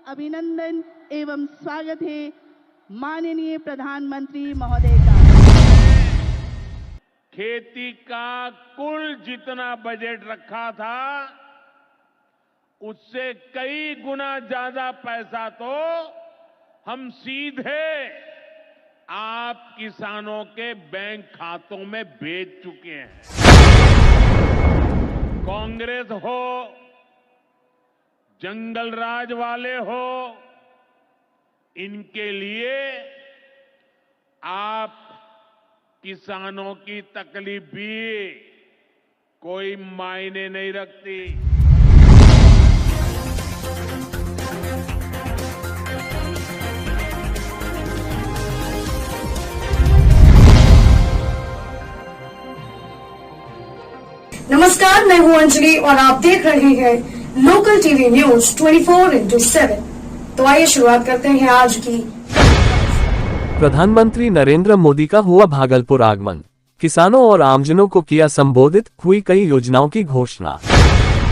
अभिनंदन एवं स्वागत है माननीय प्रधानमंत्री महोदय का। खेती का कुल जितना बजट रखा था उससे कई गुना ज्यादा पैसा तो हम सीधे आप किसानों के बैंक खातों में भेज चुके हैं। कांग्रेस हो, जंगल राज वाले हो, इनके लिए आप किसानों की तकलीफ भी कोई मायने नहीं रखती। नमस्कार, मैं हूं अंजलि और आप देख रहे हैं लोकल टीवी न्यूज 24/7। तो आइए शुरुआत करते हैं आज की। प्रधानमंत्री नरेंद्र मोदी का हुआ भागलपुर आगमन, किसानों और आमजनों को किया संबोधित, हुई कई योजनाओं की घोषणा।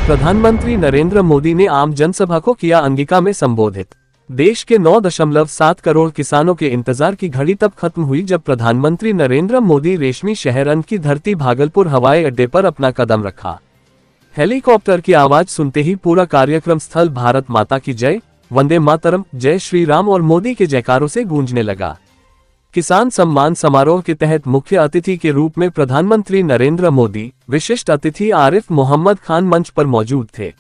प्रधानमंत्री नरेंद्र मोदी ने आम जनसभा को किया अंगिका में संबोधित। देश के 9.7 करोड़ किसानों के इंतजार की घड़ी तब खत्म हुई जब प्रधानमंत्री नरेंद्र मोदी रेशमी शहर अन्न की धरती भागलपुर हवाई अड्डे पर अपना कदम रखा। हेलीकॉप्टर की आवाज सुनते ही पूरा कार्यक्रम स्थल भारत माता की जय, वंदे मातरम, जय श्री राम और मोदी के जयकारों से गूंजने लगा। किसान सम्मान समारोह के तहत मुख्य अतिथि के रूप में प्रधानमंत्री नरेंद्र मोदी, विशिष्ट अतिथि आरिफ मोहम्मद खान मंच पर मौजूद थे।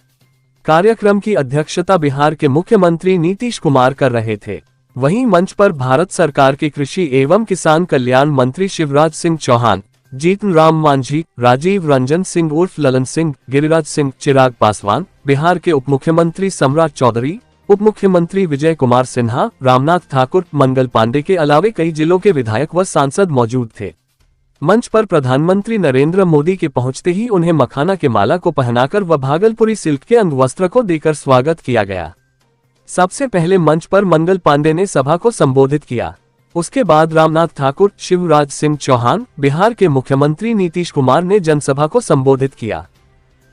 कार्यक्रम की अध्यक्षता बिहार के मुख्यमंत्री नीतीश कुमार कर रहे थे। वहीं मंच पर भारत सरकार के कृषि एवं किसान कल्याण मंत्री शिवराज सिंह चौहान, जीतन राम मांझी, राजीव रंजन सिंह उर्फ ललन सिंह, गिरिराज सिंह, चिराग पासवान, बिहार के उप मुख्यमंत्री सम्राट चौधरी, उप मुख्यमंत्री विजय कुमार सिन्हा, रामनाथ ठाकुर, मंगल पांडे के अलावे कई जिलों के विधायक व सांसद मौजूद थे। मंच पर प्रधानमंत्री नरेंद्र मोदी के पहुंचते ही उन्हें मखाना के माला को पहनाकर व भागलपुरी सिल्क के अंगवस्त्र को देकर स्वागत किया गया। सबसे पहले मंच पर मंगल पांडे ने सभा को संबोधित किया। उसके बाद रामनाथ ठाकुर, शिवराज सिंह चौहान, बिहार के मुख्यमंत्री नीतीश कुमार ने जनसभा को संबोधित किया।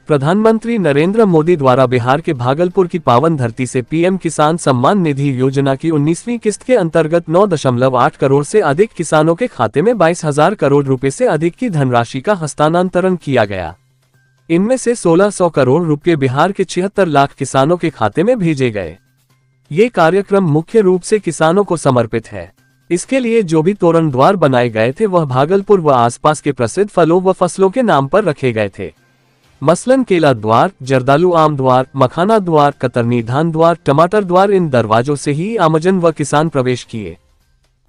प्रधानमंत्री नरेंद्र मोदी द्वारा बिहार के भागलपुर की पावन धरती से पीएम किसान सम्मान निधि योजना की 19वीं किस्त के अंतर्गत 9.8 करोड़ से अधिक किसानों के खाते में 22,000 करोड़ रुपए से अधिक की धनराशि का हस्तांतरण किया गया। इनमें से 1600 करोड़ रुपए बिहार के 76 लाख किसानों के खाते में भेजे गए। ये कार्यक्रम मुख्य रूप से किसानों को समर्पित है। इसके लिए जो भी तोरण द्वार बनाए गए थे वह भागलपुर व आसपास के प्रसिद्ध फलों व फसलों के नाम पर रखे गए थे। मसलन केला द्वार, जर्दालू आम द्वार, मखाना द्वार, कतरनी धान द्वार, टमाटर द्वार, इन दरवाजों से ही आमजन व किसान प्रवेश किए।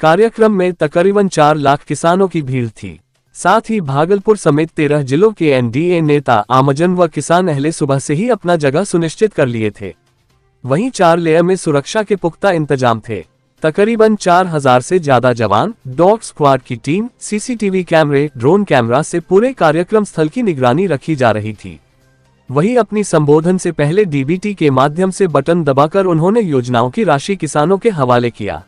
कार्यक्रम में तकरीबन 4 लाख किसानों की भीड़ थी। साथ ही भागलपुर समेत 13 जिलों के एनडीए नेता, आमजन व किसान अहले सुबह से ही अपना जगह सुनिश्चित कर लिए थे। वहीं 4 लेयर में सुरक्षा के पुख्ता इंतजाम थे। तकरीबन 4000 से ज्यादा जवान, डॉग स्क्वाड की टीम, सीसीटीवी कैमरे, ड्रोन कैमरा से पूरे कार्यक्रम स्थल की निगरानी रखी जा रही थी। वहीं अपनी संबोधन से पहले डीबीटी के माध्यम से बटन दबाकर उन्होंने योजनाओं की राशि किसानों के हवाले किया।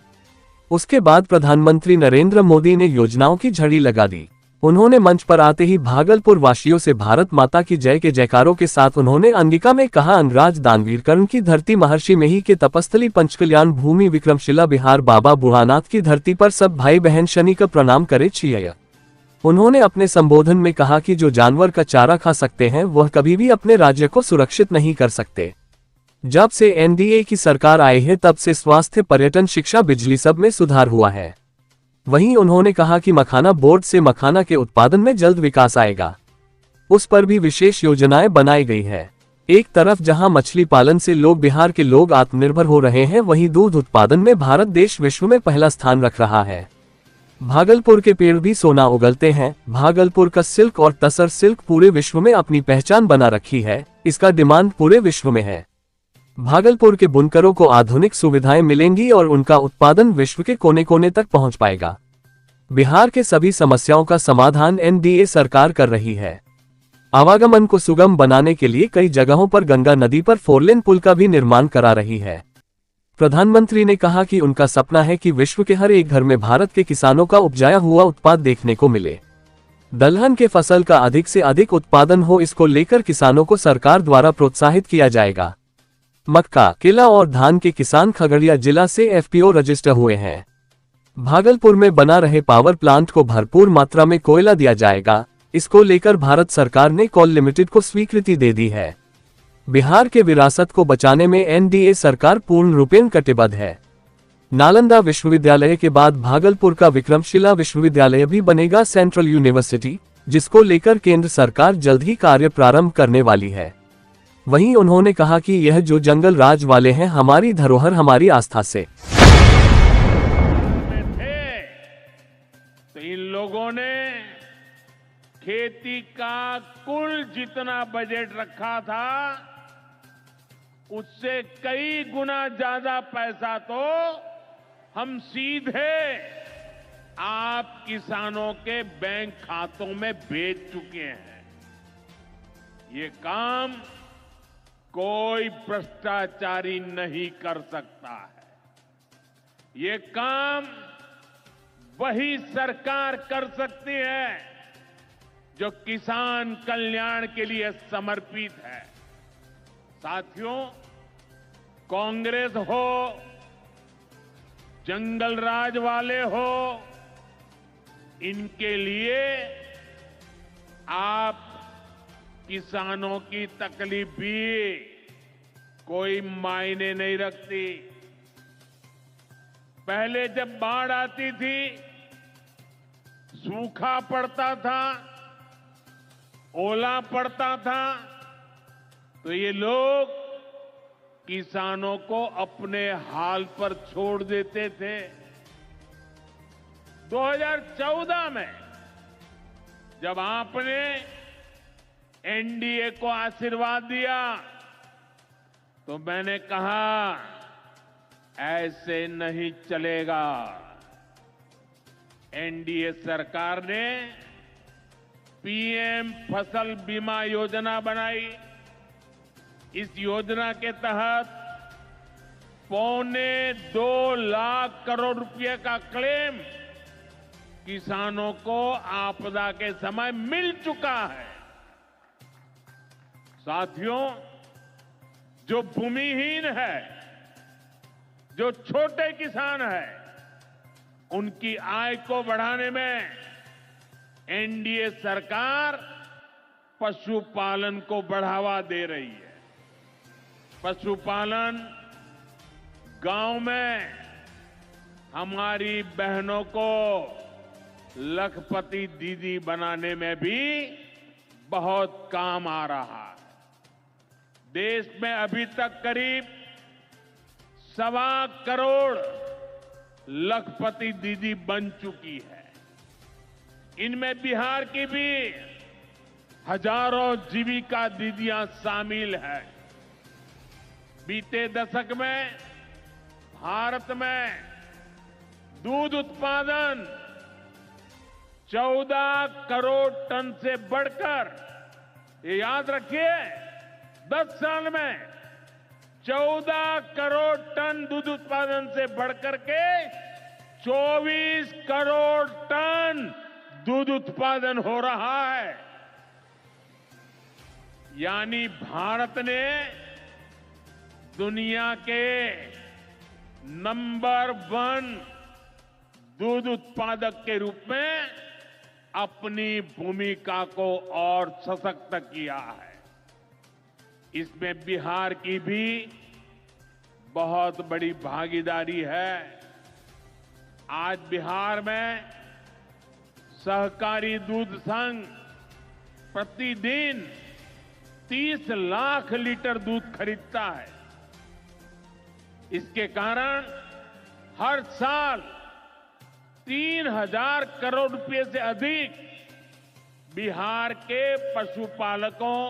उसके बाद प्रधानमंत्री नरेंद्र मोदी ने योजनाओं की झड़ी लगा दी। उन्होंने मंच पर आते ही भागलपुर वासियों से भारत माता की जय के जयकारों के साथ उन्होंने अंगिका में कहा, अंगराज दानवीर कर्ण की धरती महर्षि मेही के तपस्थली पंचकल्याण भूमि विक्रमशिला बिहार बाबा बुढ़ानाथ की धरती पर सब भाई बहन शनि का प्रणाम करे छिया। उन्होंने अपने संबोधन में कहा कि जो जानवर का चारा खा सकते हैं वह कभी भी अपने राज्य को सुरक्षित नहीं कर सकते। जब से एनडीए की सरकार आई है तब से स्वास्थ्य, पर्यटन, शिक्षा, बिजली सब में सुधार हुआ है। वहीं उन्होंने कहा कि मखाना बोर्ड से मखाना के उत्पादन में जल्द विकास आएगा। उस पर भी विशेष योजनाएं बनाई गई है। एक तरफ जहां मछली पालन से बिहार के लोग आत्मनिर्भर हो रहे हैं, वहीं दूध उत्पादन में भारत देश विश्व में पहला स्थान रख रहा है। भागलपुर के पेड़ भी सोना उगलते हैं। भागलपुर का सिल्क और तसर सिल्क पूरे विश्व में अपनी पहचान बना रखी है। इसका डिमांड पूरे विश्व में है। भागलपुर के बुनकरों को आधुनिक सुविधाएं मिलेंगी और उनका उत्पादन विश्व के कोने कोने तक पहुंच पाएगा। बिहार के सभी समस्याओं का समाधान एनडीए सरकार कर रही है। आवागमन को सुगम बनाने के लिए कई जगहों पर गंगा नदी पर 4 लेन पुल का भी निर्माण करा रही है। प्रधानमंत्री ने कहा कि उनका सपना है कि विश्व के हर एक घर में भारत के किसानों का उपजाया हुआ उत्पाद देखने को मिले। दलहन के फसल का अधिक से अधिक उत्पादन हो, इसको लेकर किसानों को सरकार द्वारा प्रोत्साहित किया जाएगा। मक्का, केला और धान के किसान खगड़िया जिला से एफपीओ रजिस्टर हुए हैं। भागलपुर में बना रहे पावर प्लांट को भरपूर मात्रा में कोयला दिया जाएगा। इसको लेकर भारत सरकार ने कोल लिमिटेड को स्वीकृति दे दी है। बिहार के विरासत को बचाने में एनडीए सरकार पूर्ण रूपेण कटिबद्ध है। नालंदा विश्वविद्यालय के बाद भागलपुर का विक्रमशिला विश्वविद्यालय भी बनेगा सेंट्रल यूनिवर्सिटी, जिसको लेकर केंद्र सरकार जल्द ही कार्य प्रारंभ करने वाली है। वहीं उन्होंने कहा कि यह जो जंगल राज वाले हैं, हमारी धरोहर हमारी आस्था से। तो इन लोगों ने खेती का कुल जितना बजट रखा था उससे कई गुना ज्यादा पैसा तो हम सीधे आप किसानों के बैंक खातों में भेज चुके हैं। ये काम कोई भ्रष्टाचारी नहीं कर सकता है। ये काम वही सरकार कर सकती है जो किसान कल्याण के लिए समर्पित है। साथियों, कांग्रेस हो, जंगल राज वाले हो, इनके लिए आप किसानों की तकलीफ भी कोई मायने नहीं रखती। पहले जब बाढ़ आती थी, सूखा पड़ता था, ओला पड़ता था, तो ये लोग किसानों को अपने हाल पर छोड़ देते थे। 2014 में जब आपने एनडीए को आशीर्वाद दिया तो मैंने कहा ऐसे नहीं चलेगा। एनडीए सरकार ने पीएम फसल बीमा योजना बनाई। इस योजना के तहत 2.25 लाख करोड़ रुपए का क्लेम किसानों को आपदा के समय मिल चुका है। साथियों, जो भूमिहीन है, जो छोटे किसान है, उनकी आय को बढ़ाने में एनडीए सरकार पशुपालन को बढ़ावा दे रही है। पशुपालन गांव में हमारी बहनों को लखपति दीदी बनाने में भी बहुत काम आ रहा है। देश में अभी तक करीब 1.25 करोड़ लखपति दीदी बन चुकी है। इनमें बिहार की भी हजारों जीविका दीदियां शामिल हैं। बीते दशक में भारत में दूध उत्पादन 14 करोड़ टन से बढ़कर, ये याद रखिए, 10 साल में 14 करोड़ टन दूध उत्पादन से बढ़कर के 24 करोड़ टन दूध उत्पादन हो रहा है। यानी भारत ने दुनिया के नंबर 1 दूध उत्पादक के रूप में अपनी भूमिका को और सशक्त किया है। इसमें बिहार की भी बहुत बड़ी भागीदारी है। आज बिहार में सहकारी दूध संघ प्रतिदिन 30 लाख लीटर दूध खरीदता है। इसके कारण हर साल 3,000 करोड़ रुपए से अधिक बिहार के पशुपालकों,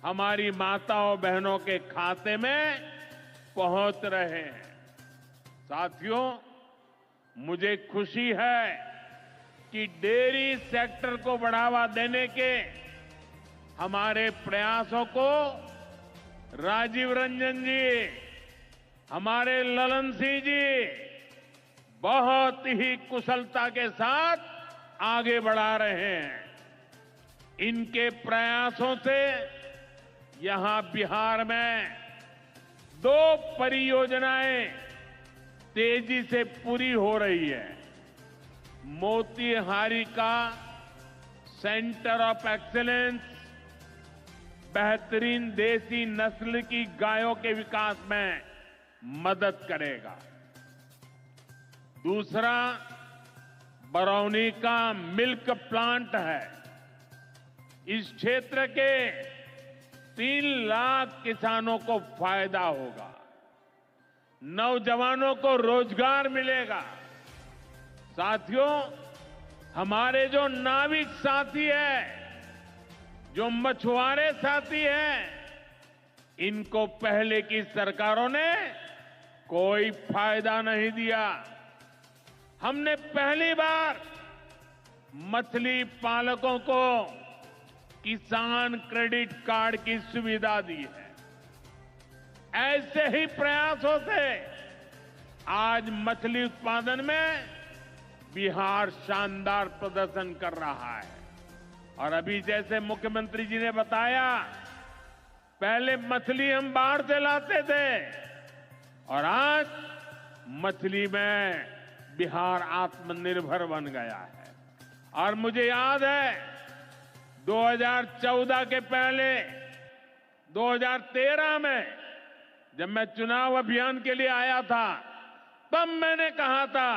हमारी माताओं बहनों के खाते में पहुंच रहे हैं। साथियों, मुझे खुशी है कि डेयरी सेक्टर को बढ़ावा देने के हमारे प्रयासों को राजीव रंजन जी, हमारे ललन सिंह जी बहुत ही कुशलता के साथ आगे बढ़ा रहे हैं। इनके प्रयासों से यहां बिहार में 2 परियोजनाएं तेजी से पूरी हो रही है। मोतीहारी का सेंटर ऑफ एक्सीलेंस बेहतरीन देसी नस्ल की गायों के विकास में मदद करेगा। दूसरा बरौनी का मिल्क प्लांट है। इस क्षेत्र के 3 लाख किसानों को फायदा होगा, नौजवानों को रोजगार मिलेगा। साथियों, हमारे जो नाविक साथी हैं, जो मछुआरे साथी हैं, इनको पहले की सरकारों ने कोई फायदा नहीं दिया। हमने पहली बार मछली पालकों को किसान क्रेडिट कार्ड की सुविधा दी है। ऐसे ही प्रयासों से आज मछली उत्पादन में बिहार शानदार प्रदर्शन कर रहा है। और अभी जैसे मुख्यमंत्री जी ने बताया, पहले मछली हम बाहर से लाते थे और आज मछली में बिहार आत्मनिर्भर बन गया है। और मुझे याद है 2014 के पहले 2013 में जब मैं चुनाव अभियान के लिए आया था, तब मैंने कहा था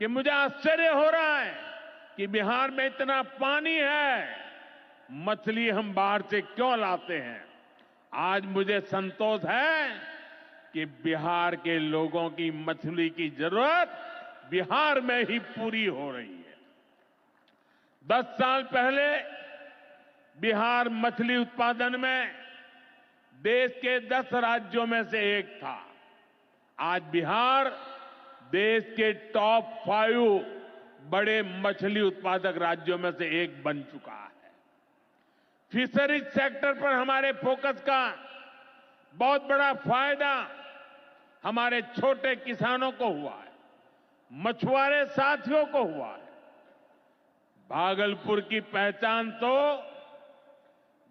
कि मुझे आश्चर्य हो रहा है कि बिहार में इतना पानी है, मछली हम बाहर से क्यों लाते हैं। आज मुझे संतोष है कि बिहार के लोगों की मछली की जरूरत बिहार में ही पूरी हो रही है। 10 साल पहले बिहार मछली उत्पादन में देश के 10 राज्यों में से एक था। आज बिहार देश के टॉप 5 बड़े मछली उत्पादक राज्यों में से एक बन चुका है। फिशरीज सेक्टर पर हमारे फोकस का बहुत बड़ा फायदा हमारे छोटे किसानों को हुआ है, मछुआरे साथियों को हुआ है। भागलपुर की पहचान तो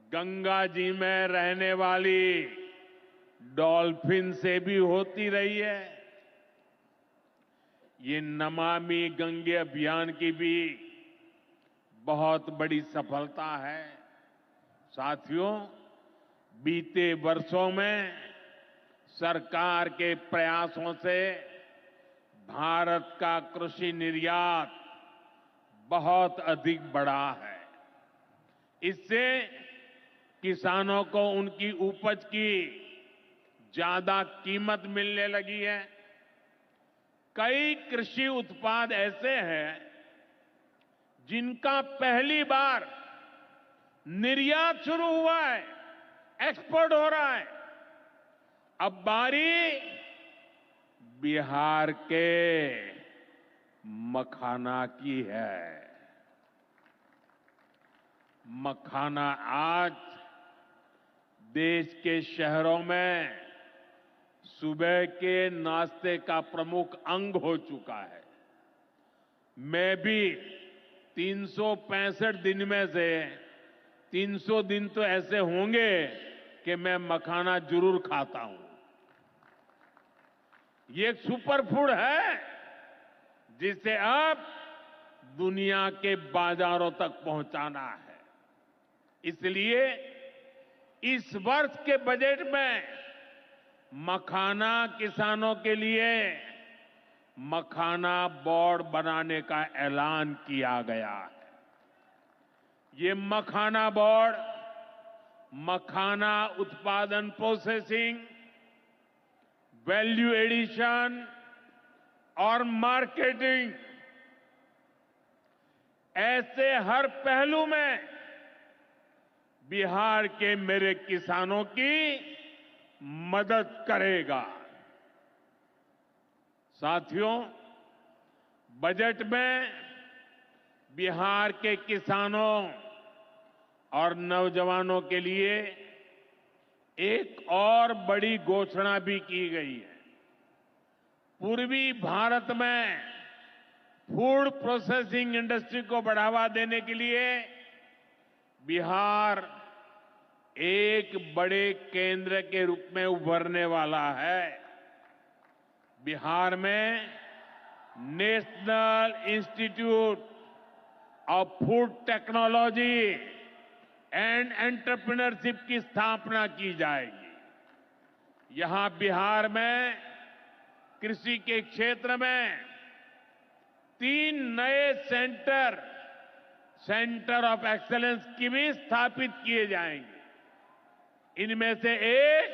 गंगा जी में रहने वाली डॉल्फिन से भी होती रही है। ये नमामि गंगे अभियान की भी बहुत बड़ी सफलता है। साथियों, बीते वर्षों में सरकार के प्रयासों से भारत का कृषि निर्यात बहुत अधिक बढ़ा है। इससे किसानों को उनकी उपज की ज्यादा कीमत मिलने लगी है। कई कृषि उत्पाद ऐसे हैं जिनका पहली बार निर्यात शुरू हुआ है, एक्सपोर्ट हो रहा है। अब बारी बिहार के मखाना की है। मखाना आज देश के शहरों में सुबह के नाश्ते का प्रमुख अंग हो चुका है। मैं भी 365 दिन में से 300 दिन तो ऐसे होंगे कि मैं मखाना जरूर खाता हूं। ये एक सुपर फूड है जिसे अब दुनिया के बाजारों तक पहुंचाना है। इसलिए इस वर्ष के बजट में मखाना किसानों के लिए मखाना बोर्ड बनाने का ऐलान किया गया है। ये मखाना बोर्ड मखाना उत्पादन, प्रोसेसिंग, वैल्यू एडिशन और मार्केटिंग ऐसे हर पहलू में बिहार के मेरे किसानों की मदद करेगा। साथियों, बजट में बिहार के किसानों और नौजवानों के लिए एक और बड़ी घोषणा भी की गई है। पूर्वी भारत में फूड प्रोसेसिंग इंडस्ट्री को बढ़ावा देने के लिए बिहार एक बड़े केंद्र के रूप में उभरने वाला है। बिहार में national institute of food technology and entrepreneurship की स्थापना की जाएगी। यहां बिहार में कृषि के क्षेत्र में 3 नए सेंटर ऑफ एक्सेलेंस की भी स्थापित किए जाएंगे। इनमें से एक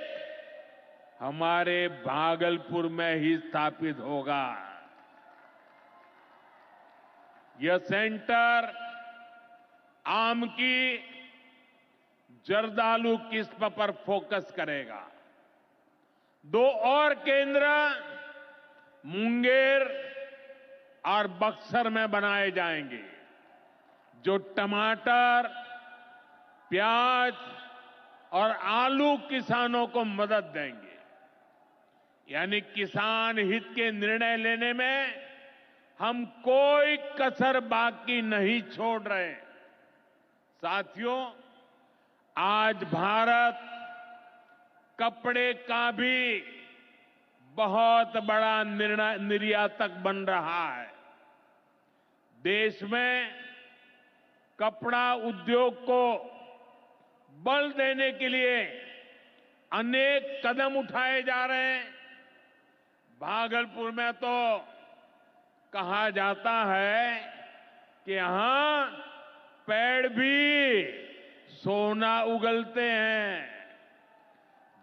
हमारे भागलपुर में ही स्थापित होगा। यह सेंटर आम की जर्दालू किस्म पर फोकस करेगा। 2 और केंद्र मुंगेर और बक्सर में बनाए जाएंगे, जो टमाटर, प्याज और आलू किसानों को मदद देंगे। यानी किसान हित के निर्णय लेने में हम कोई कसर बाकी नहीं छोड़ रहे। साथियों, आज भारत कपड़े का भी बहुत बड़ा निर्यातक बन रहा है। देश में कपड़ा उद्योग को बल देने के लिए अनेक कदम उठाए जा रहे हैं। भागलपुर में तो कहा जाता है कि यहां पेड़ भी सोना उगलते हैं।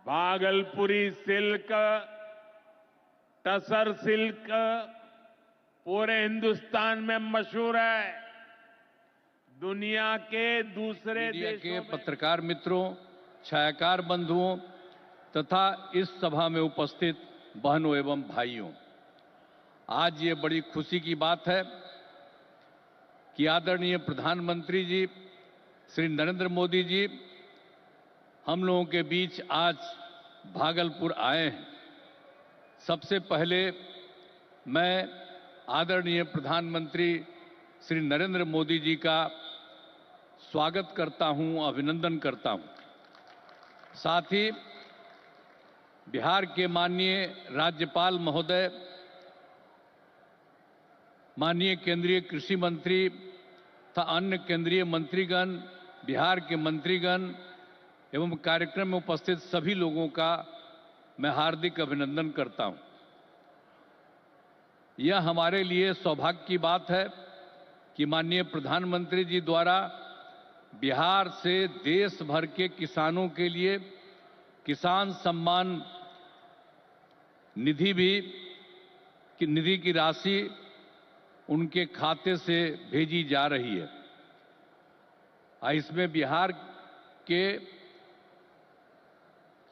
भागलपुरी सिल्क, टसर सिल्क पूरे हिंदुस्तान में मशहूर है। दुनिया के दूसरे मीडिया देशों के में पत्रकार मित्रों, छायाकार बंधुओं तथा इस सभा में उपस्थित बहनों एवं भाइयों, आज ये बड़ी खुशी की बात है कि आदरणीय प्रधानमंत्री जी श्री नरेंद्र मोदी जी हम लोगों के बीच आज भागलपुर आए हैं। सबसे पहले मैं आदरणीय प्रधानमंत्री श्री नरेंद्र मोदी जी का स्वागत करता हूं, अभिनंदन करता हूं। साथ ही बिहार के माननीय राज्यपाल महोदय, माननीय केंद्रीय कृषि मंत्री तथा अन्य केंद्रीय मंत्रीगण, बिहार के मंत्रीगण एवं कार्यक्रम में उपस्थित सभी लोगों का मैं हार्दिक अभिनंदन करता हूं। यह हमारे लिए सौभाग्य की बात है कि माननीय प्रधानमंत्री जी द्वारा बिहार से देश भर के किसानों के लिए किसान सम्मान निधि की राशि उनके खाते से भेजी जा रही है। इसमें बिहार के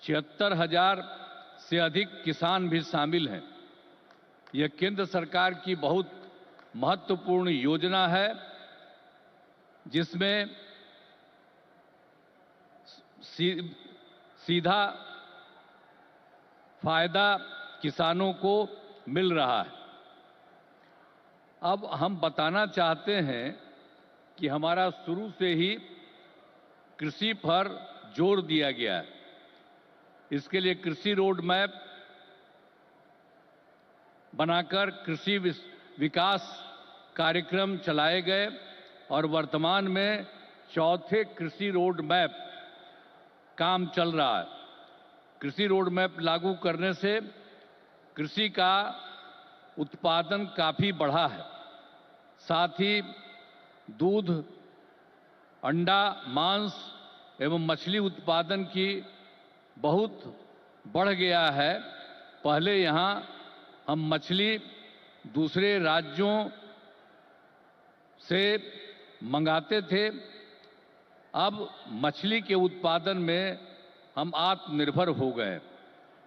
76,000 से अधिक किसान भी शामिल हैं। यह केंद्र सरकार की बहुत महत्वपूर्ण योजना है, जिसमें सीधा फायदा किसानों को मिल रहा है। अब हम बताना चाहते हैं कि हमारा शुरू से ही कृषि पर जोर दिया गया है। इसके लिए कृषि रोड मैप बनाकर कृषि विकास कार्यक्रम चलाए गए और वर्तमान में 4थे कृषि रोड मैप काम चल रहा है। कृषि रोड मैप लागू करने से कृषि का उत्पादन काफी बढ़ा है। साथ ही दूध, अंडा, मांस एवं मछली उत्पादन की बहुत बढ़ गया है। पहले यहाँ हम मछली दूसरे राज्यों से मंगाते थे, अब मछली के उत्पादन में हम आत्मनिर्भर हो गए।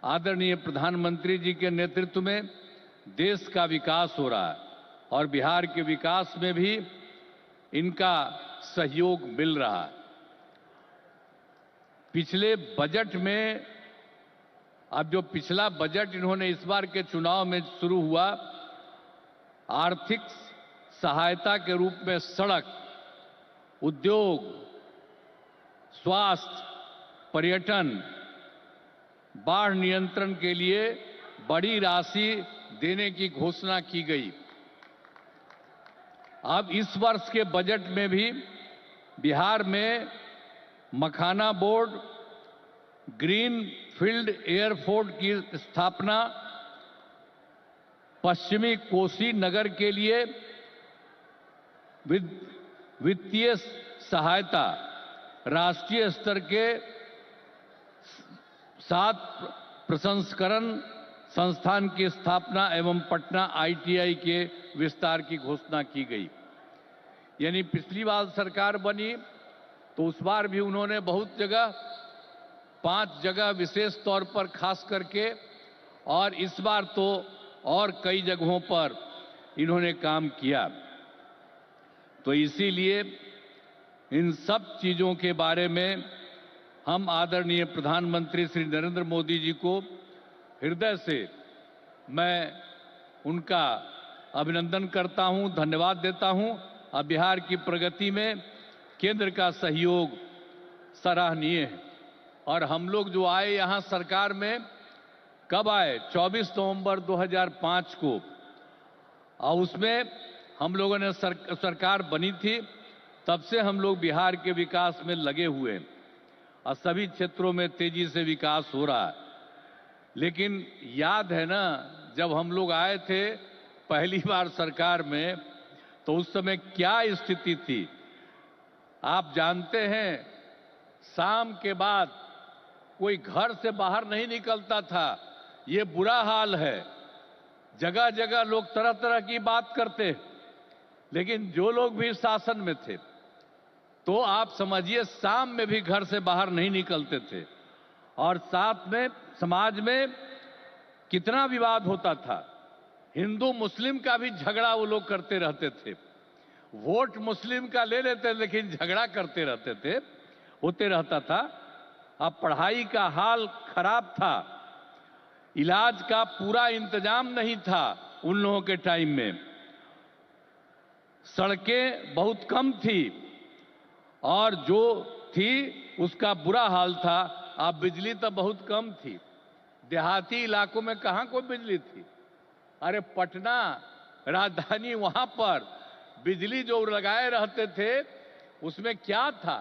आदरणीय प्रधानमंत्री जी के नेतृत्व में देश का विकास हो रहा है और बिहार के विकास में भी इनका सहयोग मिल रहा है। पिछले बजट में, अब जो पिछला बजट इन्होंने इस बार के चुनाव में शुरू हुआ, आर्थिक सहायता के रूप में सड़क, उद्योग, स्वास्थ्य पर्यटन, बाढ़ नियंत्रण के लिए बड़ी राशि देने की घोषणा की गई। अब इस वर्ष के बजट में भी बिहार में मखाना बोर्ड, ग्रीन फील्ड एयरपोर्ट की स्थापना, पश्चिमी कोसी नगर के लिए वित्तीय सहायता, राष्ट्रीय स्तर के 7 प्रसंस्करण संस्थान की स्थापना एवं पटना ITI के विस्तार की घोषणा की गई। यानी पिछली बार सरकार बनी तो उस बार भी उन्होंने बहुत जगह, 5 जगह विशेष तौर पर खास करके, और इस बार तो और कई जगहों पर इन्होंने काम किया। तो इसीलिए इन सब चीजों के बारे में हम आदरणीय प्रधानमंत्री श्री नरेंद्र मोदी जी को हृदय से मैं उनका अभिनंदन करता हूं, धन्यवाद देता हूं। और बिहार की प्रगति में केंद्र का सहयोग सराहनीय है। और हम लोग जो आए यहां सरकार में, कब आए? 24 नवंबर 2005 को, और उसमें हम लोगों ने सरकार बनी थी। तब से हम लोग बिहार के विकास में लगे हुए हैं और सभी क्षेत्रों में तेजी से विकास हो रहा है। लेकिन याद है ना, जब हम लोग आए थे पहली बार सरकार में, तो उस समय क्या स्थिति थी आप जानते हैं। शाम के बाद कोई घर से बाहर नहीं निकलता था, ये बुरा हाल है। जगह जगह लोग तरह तरह की बात करते, लेकिन जो लोग भी शासन में थे तो आप समझिए शाम में भी घर से बाहर नहीं निकलते थे। और साथ में समाज में कितना विवाद होता था, हिंदू मुस्लिम का भी झगड़ा वो लोग करते रहते थे। वोट मुस्लिम का ले लेते लेकिन झगड़ा करते रहते थे, होते रहता था। अब पढ़ाई का हाल खराब था, इलाज का पूरा इंतजाम नहीं था उन लोगों के टाइम में, सड़कें बहुत कम थी और जो थी उसका बुरा हाल था। अब बिजली तो बहुत कम थी, देहाती इलाकों में कहां कोई बिजली थी। अरे पटना राजधानी, वहां पर बिजली जो लगाए रहते थे उसमें क्या था,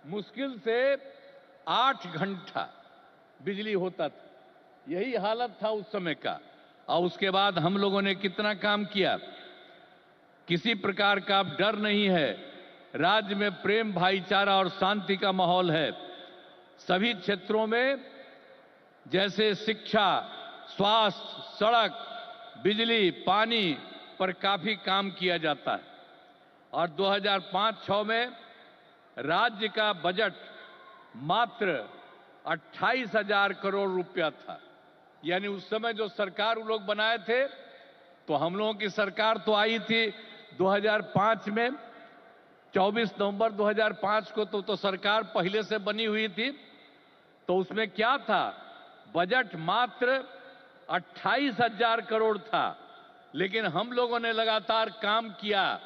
मुश्किल से 8 घंटा बिजली होता था। यही हालत था उस समय का। और उसके बाद हम लोगों ने कितना काम किया, किसी प्रकार का डर नहीं है, राज्य में प्रेम, भाईचारा और शांति का माहौल है। सभी क्षेत्रों में जैसे शिक्षा, स्वास्थ्य, सड़क, बिजली, पानी पर काफी काम किया जाता है। और 2005-06 में राज्य का बजट मात्र 28,000 करोड़ रुपया था। यानी उस समय जो सरकार वो लोग बनाए थे, तो हम लोगों की सरकार तो आई थी 2005 में, 24 नवंबर 2005 को तो सरकार पहले से बनी हुई थी। तो उसमें क्या था, बजट मात्र 28,000 करोड़ था। लेकिन हम लोगों ने लगातार काम किया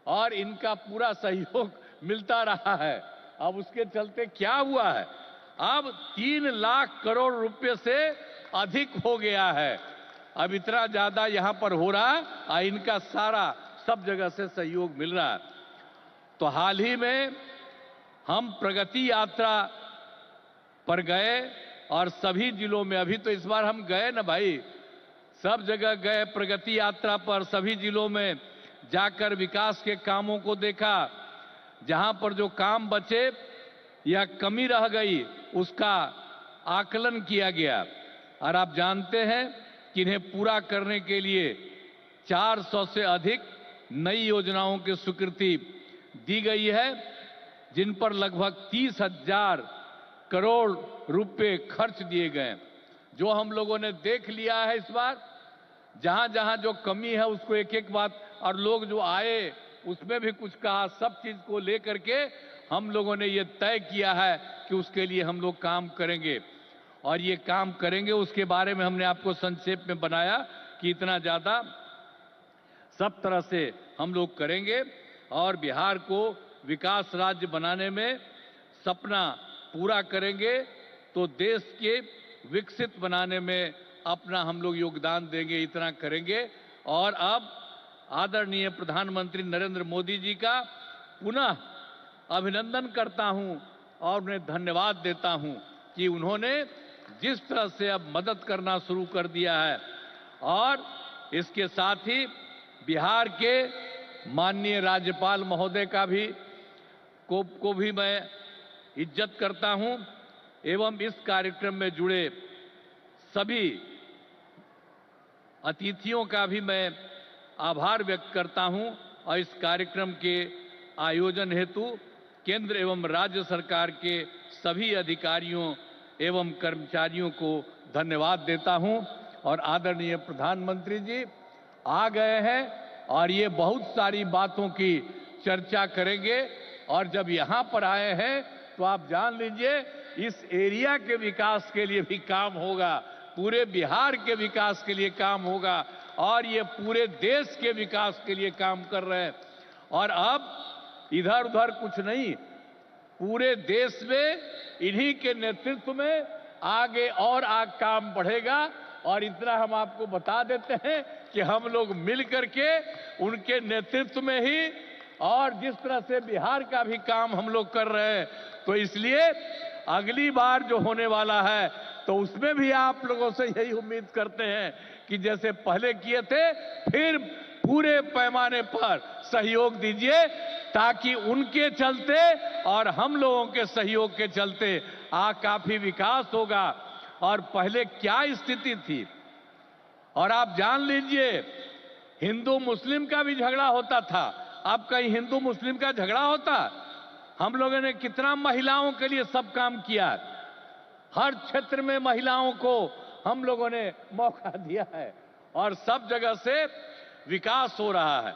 और इनका पूरा सहयोग मिलता रहा है। अब उसके चलते क्या हुआ है, अब 3 लाख करोड़ रुपए से अधिक हो गया है। अब इतना ज्यादा यहां पर हो रहा है और इनका सारा सब जगह से सहयोग मिल रहा है। तो हाल ही में हम प्रगति यात्रा पर गए और सभी जिलों में, अभी तो इस बार हम गए ना भाई, सब जगह गए प्रगति यात्रा पर, सभी जिलों में जाकर विकास के कामों को देखा। जहां पर जो काम बचे या कमी रह गई उसका आकलन किया गया। और आप जानते हैं कि इन्हें पूरा करने के लिए 400 से अधिक नई योजनाओं की स्वीकृति दी गई है, जिन पर लगभग 30,000 करोड़ रुपए खर्च दिए गए। जो हम लोगों ने देख लिया है इस बार, जहां जहां जो कमी है उसको एक एक बात, और लोग जो आए उसमें भी कुछ कहा, सब चीज को लेकर के हम लोगों ने ये तय किया है कि उसके लिए हम लोग काम करेंगे। और ये काम करेंगे उसके बारे में हमने आपको संक्षेप में बनाया कि इतना ज्यादा सब तरह से हम लोग करेंगे और बिहार को विकास राज्य बनाने में सपना पूरा करेंगे तो देश के विकसित बनाने में अपना हम लोग योगदान देंगे, इतना करेंगे। और अब आदरणीय प्रधानमंत्री नरेंद्र मोदी जी का पुनः अभिनंदन करता हूं और उन्हें धन्यवाद देता हूं कि उन्होंने जिस तरह से अब मदद करना शुरू कर दिया है, और इसके साथ ही बिहार के माननीय राज्यपाल महोदय का भी को भी मैं इज्जत करता हूं, एवं इस कार्यक्रम में जुड़े सभी अतिथियों का भी मैं आभार व्यक्त करता हूं। और इस कार्यक्रम के आयोजन हेतु केंद्र एवं राज्य सरकार के सभी अधिकारियों एवं कर्मचारियों को धन्यवाद देता हूं। और आदरणीय प्रधानमंत्री जी आ गए हैं और ये बहुत सारी बातों की चर्चा करेंगे। और जब यहाँ पर आए हैं तो आप जान लीजिए इस एरिया के विकास के लिए भी काम होगा, पूरे बिहार के विकास के लिए काम होगा, और ये पूरे देश के विकास के लिए काम कर रहे हैं। और अब इधर उधर कुछ नहीं, पूरे देश में इन्हीं के नेतृत्व में आगे और काम बढ़ेगा। और इतना हम आपको बता देते हैं कि हम लोग मिल करके उनके नेतृत्व में ही, और जिस तरह से बिहार का भी काम हम लोग कर रहे हैं, तो इसलिए अगली बार जो होने वाला है तो उसमें भी आप लोगों से यही उम्मीद करते हैं कि जैसे पहले किए थे फिर पूरे पैमाने पर सहयोग दीजिए, ताकि उनके चलते और हम लोगों के सहयोग के चलते काफी विकास होगा। और पहले क्या स्थिति थी, और आप जान लीजिए हिंदू मुस्लिम का भी झगड़ा होता था, अब कहीं हिंदू मुस्लिम का झगड़ा होता। हम लोगों ने कितना महिलाओं के लिए सब काम किया, हर क्षेत्र में महिलाओं को हम लोगों ने मौका दिया है, और सब जगह से विकास हो रहा है।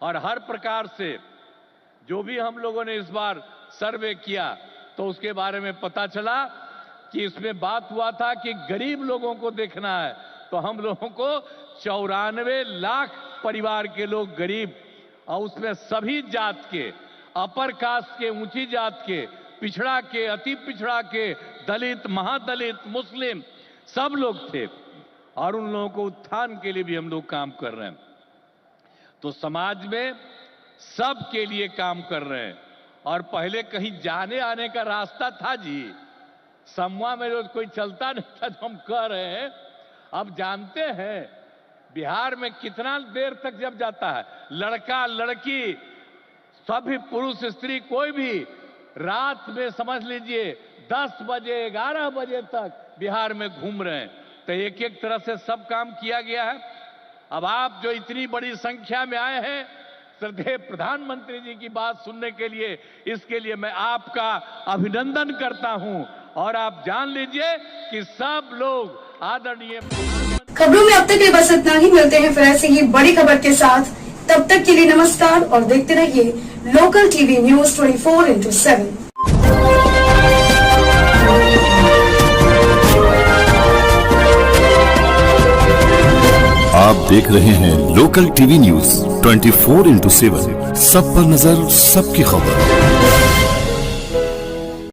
और हर प्रकार से जो भी हम लोगों ने इस बार सर्वे किया तो उसके बारे में पता चला कि इसमें बात हुआ था कि गरीब लोगों को देखना है, तो हम लोगों को 94 लाख परिवार के लोग गरीब, और उसमें सभी जात के, अपर कास्ट के, ऊंची जात के, पिछड़ा के, अति पिछड़ा के, दलित, महादलित, मुस्लिम, सब लोग थे। और उन लोगों को उत्थान के लिए भी हम लोग काम कर रहे हैं। तो समाज में सब के लिए काम कर रहे हैं। और पहले कहीं जाने आने का रास्ता था जी, समूह में रोज कोई चलता नहीं था, तो हम कह रहे हैं। अब जानते हैं बिहार में कितना देर तक जब जाता है, लड़का लड़की सभी पुरुष स्त्री कोई भी रात में समझ लीजिए 10 बजे 11 बजे तक बिहार में घूम रहे हैं। तो एक एक तरह से सब काम किया गया है। अब आप जो इतनी बड़ी संख्या में आए हैं श्रद्धेय प्रधानमंत्री जी की बात सुनने के लिए, इसके लिए मैं आपका अभिनंदन करता हूं। और आप जान लीजिए कि सब लोग आदरणीय खबरों में अब तक के बस इतना ही। मिलते हैं फिर ऐसे ही बड़ी खबर के साथ, तब तक के लिए नमस्कार और देखते रहिए लोकल टीवी न्यूज 24/7। आप देख रहे हैं लोकल टीवी न्यूज 24/7, सब पर नजर, सबकी खबर।